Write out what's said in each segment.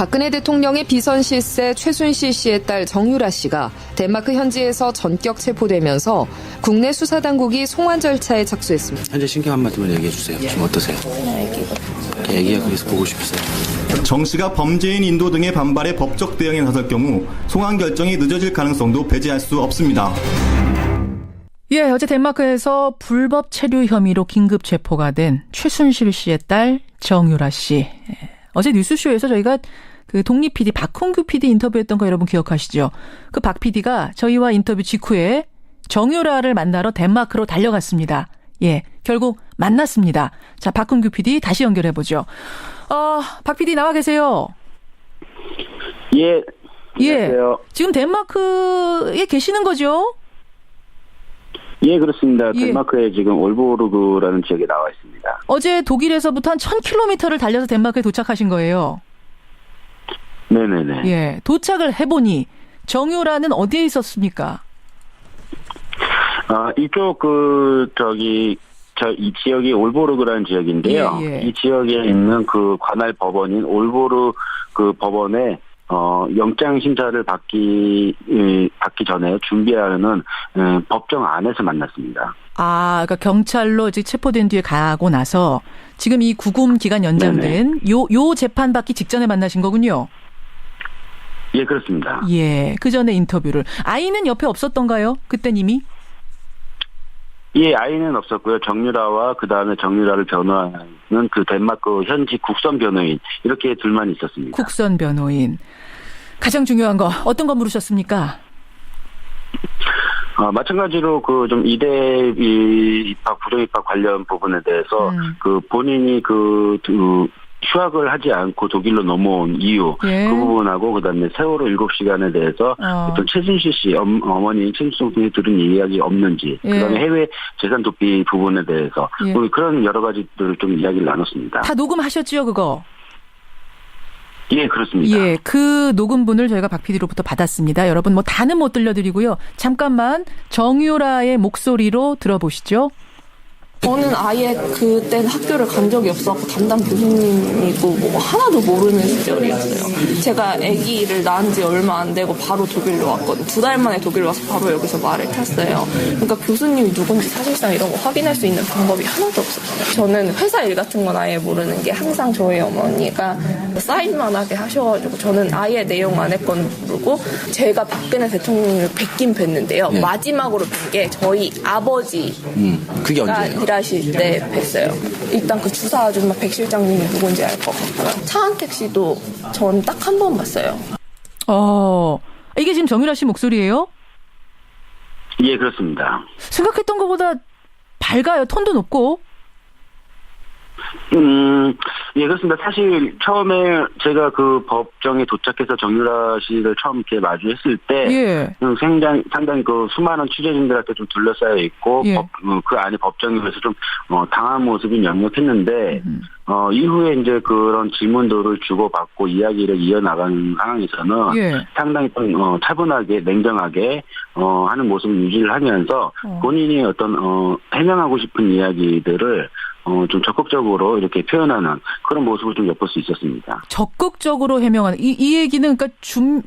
박근혜 대통령의 비선 실세 최순실 씨의 딸 정유라 씨가 덴마크 현지에서 전격 체포되면서 국내 수사당국이 송환 절차에 착수했습니다. 현재 심경 한마디만 얘기해 주세요. 지금 어떠세요? 애기가 그래서 보고 싶으세요? 정 씨가 범죄인 인도 등의 반발에 법적 대응에 나설 경우 송환 결정이 늦어질 가능성도 배제할 수 없습니다. 예, 어제 덴마크에서 불법 체류 혐의로 긴급 체포가 된 최순실 씨의 딸 정유라 씨. 어제 뉴스쇼에서 저희가 그 독립 PD 박홍규 PD 인터뷰했던 거 여러분 기억하시죠? 그 박 PD가 저희와 인터뷰 직후에 정유라를 만나러 덴마크로 달려갔습니다. 예, 결국 만났습니다. 자, 박홍규 PD 다시 연결해보죠. 박 PD 나와 계세요? 예. 안녕하세요. 예. 지금 덴마크에 계시는 거죠? 예, 그렇습니다. 예. 덴마크에 지금 올보르그라는 지역에 나와 있습니다. 어제 독일에서부터 한 1000km를 달려서 덴마크에 도착하신 거예요? 네네네. 예. 도착을 해보니 정유라는 어디에 있었습니까? 이쪽 이 지역이 올보르그라는 지역인데요. 예, 예. 이 지역에 있는 그 관할 법원인 올보르 그 법원에 영장 심사를 받기 전에 준비하는 법정 안에서 만났습니다. 그러니까 경찰로 이제 체포된 뒤에 가고 나서 지금 이 구금 기간 연장된 요 재판 받기 직전에 만나신 거군요. 예, 그렇습니다. 예, 그 전에 인터뷰를. 아이는 옆에 없었던가요? 그땐 이미? 예, 아이는 없었고요. 정유라와 그 다음에 정유라를 변호하는 그 덴마크 현지 국선 변호인 이렇게 둘만 있었습니다. 국선 변호인. 가장 중요한 거 어떤 거 물으셨습니까? 마찬가지로 그 좀 이대 입학 부정 입학 관련 부분에 대해서 그 본인이 휴학을 하지 않고 독일로 넘어온 이유 예. 그 부분하고 그다음에 세월호 7시간에 대해서 어떤 최순실 씨 어머니 최순실 씨에 들은 이야기 없는지 예. 그다음에 해외 재산 도피 부분에 대해서 예. 그런 여러 가지들을 좀 이야기를 나눴습니다. 다 녹음하셨지요, 그거? 예, 그렇습니다. 예, 그 녹음분을 저희가 박 PD로부터 받았습니다. 여러분 뭐 다는 못 들려드리고요. 잠깐만 정유라의 목소리로 들어보시죠. 저는 아예 그때 학교를 간 적이 없었고 담당 교수님이고 뭐 하나도 모르는 시절이었어요. 제가 아기를 낳은 지 얼마 안 되고 바로 독일로 왔거든요. 2달 만에 독일로 와서 바로 여기서 말을 탔어요. 그러니까 교수님이 누군지 사실상 이런 거 확인할 수 있는 방법이 하나도 없었어요. 저는 회사 일 같은 건 아예 모르는 게 항상 저희 어머니가 사인만 하게 하셔가지고 저는 아예 내용 안에 건 모르고 제가 박근혜 대통령을 뵙긴 뵀는데요. 네. 마지막으로 뵌 게 저희 아버지 그게 언제예요? 일하실 때 뵀어요. 일단 그 주사 아줌마 백 실장님이 누군지 알 것 같고요. 차은택 씨도 전 딱 한 번 봤어요. 이게 지금 정유라 씨 목소리예요? 예, 그렇습니다. 생각했던 것보다 밝아요. 톤도 높고. 예, 그렇습니다. 사실 처음에 제가 그 법정에 도착해서 정유라 씨를 처음 이렇게 마주했을 때, 예. 상당히 그 수많은 취재진들한테 좀 둘러싸여 있고, 예. 그 안에 법정에서 좀 당한 모습이 명확했는데, 이후에 이제 그런 질문들을 주고받고 이야기를 이어나가는 상황에서는 예. 상당히 좀 차분하게 냉정하게 하는 모습을 유지를 하면서 본인이 어떤 해명하고 싶은 이야기들을 좀 적극적으로 이렇게 표현하는 그런 모습을 좀 엿볼 수 있었습니다. 적극적으로 해명하는 이 얘기는 그러니까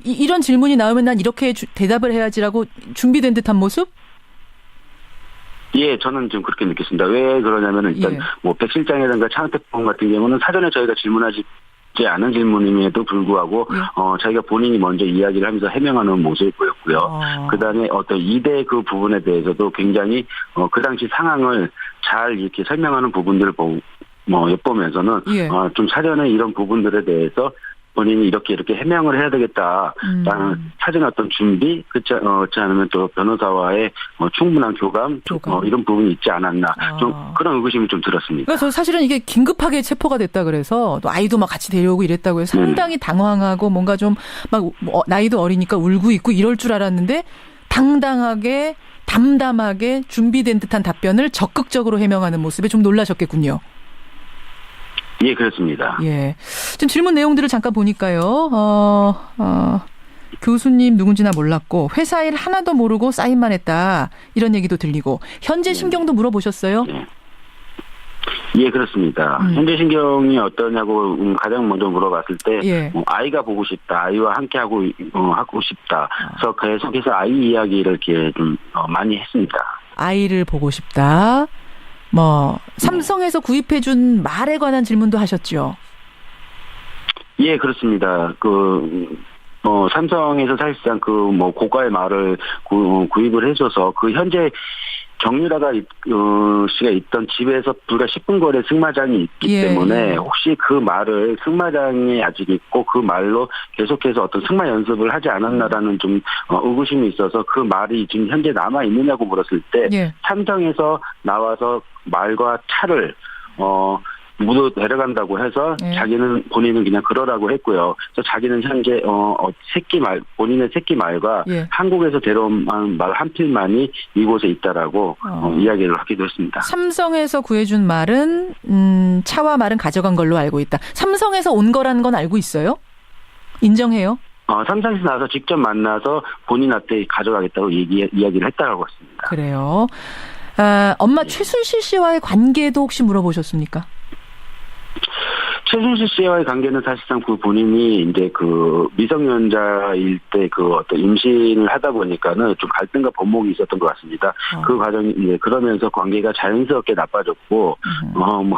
이런 질문이 나오면 난 이렇게 대답을 해야지라고 준비된 듯한 모습? 예, 저는 좀 그렇게 느꼈습니다. 왜 그러냐면은 일단 예. 뭐 백 실장이라든가 차은택 부분 같은 경우는 사전에 저희가 질문하지 않은 질문임에도 불구하고 자기가 본인이 먼저 이야기를 하면서 해명하는 모습을 보였고요. 그다음에 어떤 이대 그 부분에 대해서도 굉장히 그 당시 상황을 잘 이렇게 설명하는 부분들을 엿보면서는 예. 좀 사전에 이런 부분들에 대해서 본인이 이렇게 해명을 해야 되겠다라는 사전 어떤 준비, 그렇지 않으면 또 변호사와의 충분한 교감. 이런 부분이 있지 않았나. 좀 그런 의구심이 좀 들었습니다. 그래서 사실은 이게 긴급하게 체포가 됐다 그래서 또 아이도 막 같이 데려오고 이랬다고 해서 상당히 당황하고 뭔가 좀 막 나이도 어리니까 울고 있고 이럴 줄 알았는데 당당하게 담담하게 준비된 듯한 답변을 적극적으로 해명하는 모습에 좀 놀라셨겠군요. 예, 그렇습니다. 예. 지금 질문 내용들을 잠깐 보니까요. 교수님 누군지나 몰랐고 회사 일 하나도 모르고 사인만 했다. 이런 얘기도 들리고 현재 심경도 물어보셨어요? 네. 예, 그렇습니다. 현재 신경이 어떠냐고 가장 먼저 물어봤을 때 예. 아이가 보고 싶다, 아이와 함께 하고 싶다. 그래서 계속해서 아이 이야기를 이렇게 좀 많이 했습니다. 아이를 보고 싶다. 삼성에서 구입해준 말에 관한 질문도 하셨죠. 예, 그렇습니다. 삼성에서 사실상 고가의 말을 구입을 해줘서 현재 정유라가 씨가 있던 집에서 불과 10분 거리에 승마장이 있기 때문에 혹시 그 말을 승마장에 아직 있고 그 말로 계속해서 어떤 승마 연습을 하지 않았나라는 좀 의구심이 있어서 그 말이 지금 현재 남아 있느냐고 물었을 때 삼성에서 나와서 말과 차를 모두 내려간다고 해서 본인은 그냥 그러라고 했고요. 그래서 자기는 현재 본인의 새끼 말과 한국에서 데려온 말 한 필만이 이곳에 있다라고 이야기를 하기도 했습니다. 삼성에서 구해준 말은 차와 말은 가져간 걸로 알고 있다. 삼성에서 온 거라는 건 알고 있어요? 인정해요? 삼성에서 나와서 직접 만나서 본인한테 가져가겠다고 이야기를 했다라고 했습니다. 그래요. 엄마 최순실 씨와의 관계도 혹시 물어보셨습니까? 최순실 씨와의 관계는 사실상 본인이 이제 미성년자일 때 어떤 임신을 하다 보니까는 좀 갈등과 번복이 있었던 것 같습니다. 그 과정이 이제 그러면서 관계가 자연스럽게 나빠졌고,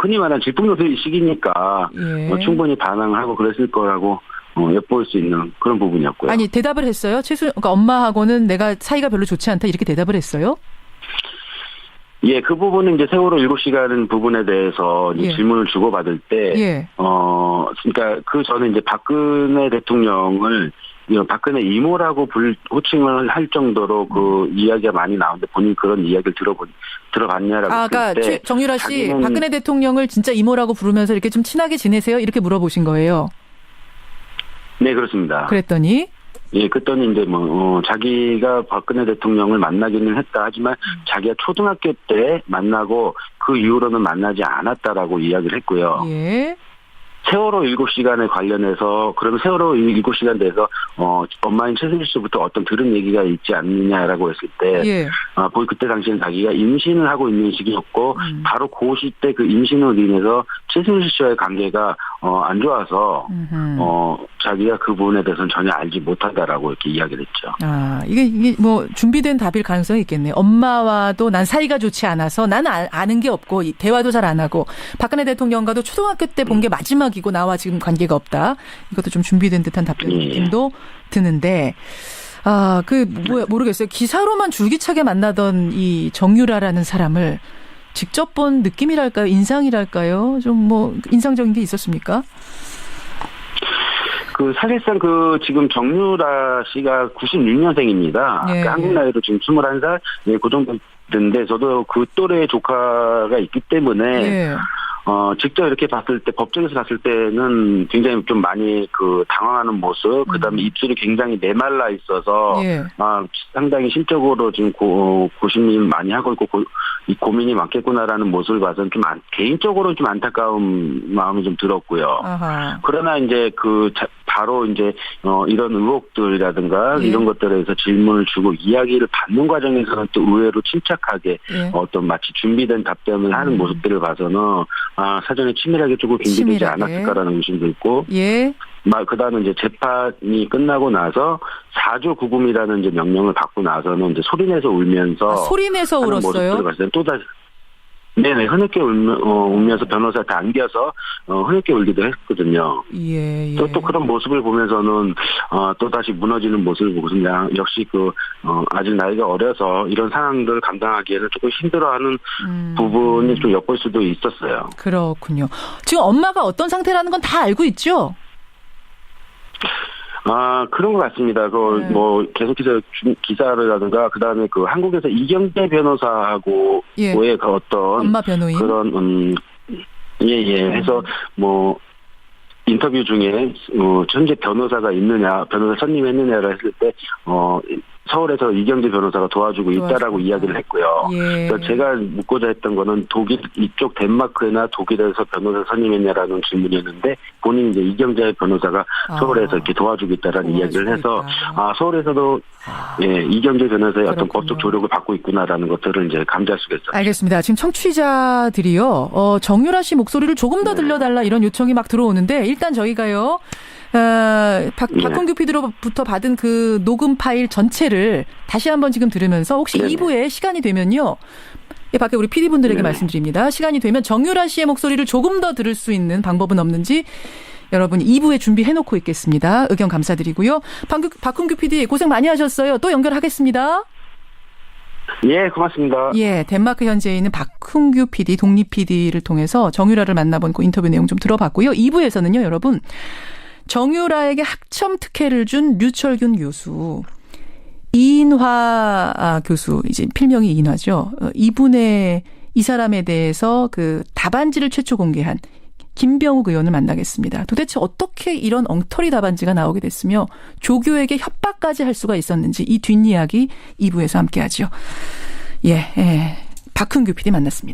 흔히 말하는 질풍노도의 시기니까 충분히 반항하고 그랬을 거라고 엿볼 수 있는 그런 부분이었고요. 아니, 대답을 했어요? 그러니까 엄마하고는 내가 사이가 별로 좋지 않다 이렇게 대답을 했어요? 예, 그 부분은 이제 세월호 7시간 부분에 대해서 질문을 주고받을 때, 그러니까 그 전에 이제 박근혜 대통령을 박근혜 이모라고 호칭을 할 정도로 이야기가 많이 나오는데 본인이 그런 이야기를 들어봤냐라고. 그러니까 정유라 씨, 박근혜 대통령을 진짜 이모라고 부르면서 이렇게 좀 친하게 지내세요? 이렇게 물어보신 거예요? 네, 그렇습니다. 그랬더니? 예, 그랬더니 이제 자기가 박근혜 대통령을 만나기는 했다 하지만 자기가 초등학교 때 만나고 그 이후로는 만나지 않았다라고 이야기를 했고요. 예. 세월호 7시간에 관련해서 그러면 세월호 7시간 대해서 엄마인 최순실 씨부터 어떤 들은 얘기가 있지 않느냐라고 했을 때 그때 당시에는 자기가 임신을 하고 있는 시기였고 바로 그 시때 그 임신으로 인해서 최순실 씨와의 관계가 안 좋아서 자기가 그 부분에 대해서는 전혀 알지 못한다라고 이렇게 이야기를 했죠. 이게 준비된 답일 가능성이 있겠네요. 엄마와도 난 사이가 좋지 않아서 나는 아는 게 없고 대화도 잘 안 하고 박근혜 대통령과도 초등학교 때 본 게 마지막이고 나와 지금 관계가 없다. 이것도 좀 준비된 듯한 답변 느낌도 드는데 모르겠어요. 기사로만 줄기차게 만나던 이 정유라라는 사람을 직접 본 느낌이랄까요? 인상이랄까요? 좀 인상적인 게 있었습니까? 사실상 지금 정유라 씨가 96년생입니다. 예. 한국 나이로 지금 21살? 네, 그 정도 되는데 저도 그 또래의 조카가 있기 때문에 직접 이렇게 봤을 때, 법정에서 봤을 때는 굉장히 좀 많이 당황하는 모습, 그 다음에 입술이 굉장히 메말라 있어서, 상당히 심적으로 지금 고심이 많이 하고 있고, 고민이 많겠구나라는 모습을 봐서는 개인적으로는 좀 안타까운 마음이 좀 들었고요. 그러나 이제 바로 이제, 이런 의혹들이라든가 이런 것들에 대해서 질문을 주고 이야기를 받는 과정에서는 또 의외로 침착하게 어떤 마치 준비된 답변을 하는 모습들을 봐서는 사전에 치밀하게 조금 준비되지 않았을까라는 의심도 있고, 그다음에 이제 재판이 끝나고 나서 4조 구금이라는 이제 명령을 받고 나서는 이제 소리내서 울면서 소리내서 울었어요. 또다시 네네, 흐느껴 울면서 변호사한테 안겨서 흐느껴 울기도 했거든요. 또 그런 모습을 보면서는 또다시 무너지는 모습을 보고서 역시 아직 나이가 어려서 이런 상황들을 감당하기에는 조금 힘들어하는 부분이 좀 엿볼 수도 있었어요. 그렇군요. 지금 엄마가 어떤 상태라는 건 다 알고 있죠? 그런 것 같습니다. 계속해서 기사라든가, 그 다음에 한국에서 이경재 변호사하고의 어떤. 엄마 변호인. 그런, 해서 인터뷰 중에, 현재 변호사가 있느냐, 변호사 선임했느냐를 했을 때, 서울에서 이경재 변호사가 도와주고 있다라고 이야기를 했고요. 예. 그래서 제가 묻고자 했던 거는 독일 이쪽 덴마크나 독일에서 변호사 선임했냐라는 질문이었는데 본인이 이제 이경재 변호사가 서울에서 이렇게 도와주고 있다라는 이야기를 해서 서울에서도 예, 이경재 변호사의 어떤 법적 조력을 받고 있구나라는 것들을 이제 감지할 수가 있어요. 알겠습니다. 지금 청취자들이요. 정유라 씨 목소리를 조금 더 들려달라 이런 요청이 막 들어오는데 일단 저희가요. 박홍규 PD로부터 받은 그 녹음 파일 전체를 다시 한번 지금 들으면서 혹시 2부에 시간이 되면요. 밖에 우리 PD분들에게 말씀드립니다. 시간이 되면 정유라 씨의 목소리를 조금 더 들을 수 있는 방법은 없는지 여러분 2부에 준비해놓고 있겠습니다. 의견 감사드리고요. 박홍규 PD 고생 많이 하셨어요. 또 연결하겠습니다. 예, 고맙습니다. 예, 덴마크 현지에 있는 박홍규 PD, 독립 PD를 통해서 정유라를 만나본 그 인터뷰 내용 좀 들어봤고요. 2부에서는요, 여러분. 정유라에게 학점 특혜를 준 류철균 교수, 이인화 교수, 이제 필명이 이인화죠. 이분의 이 사람에 대해서 그 답안지를 최초 공개한 김병욱 의원을 만나겠습니다. 도대체 어떻게 이런 엉터리 답안지가 나오게 됐으며 조교에게 협박까지 할 수가 있었는지 이 뒷이야기 2부에서 함께하죠. 예, 박흥규 PD 만났습니다.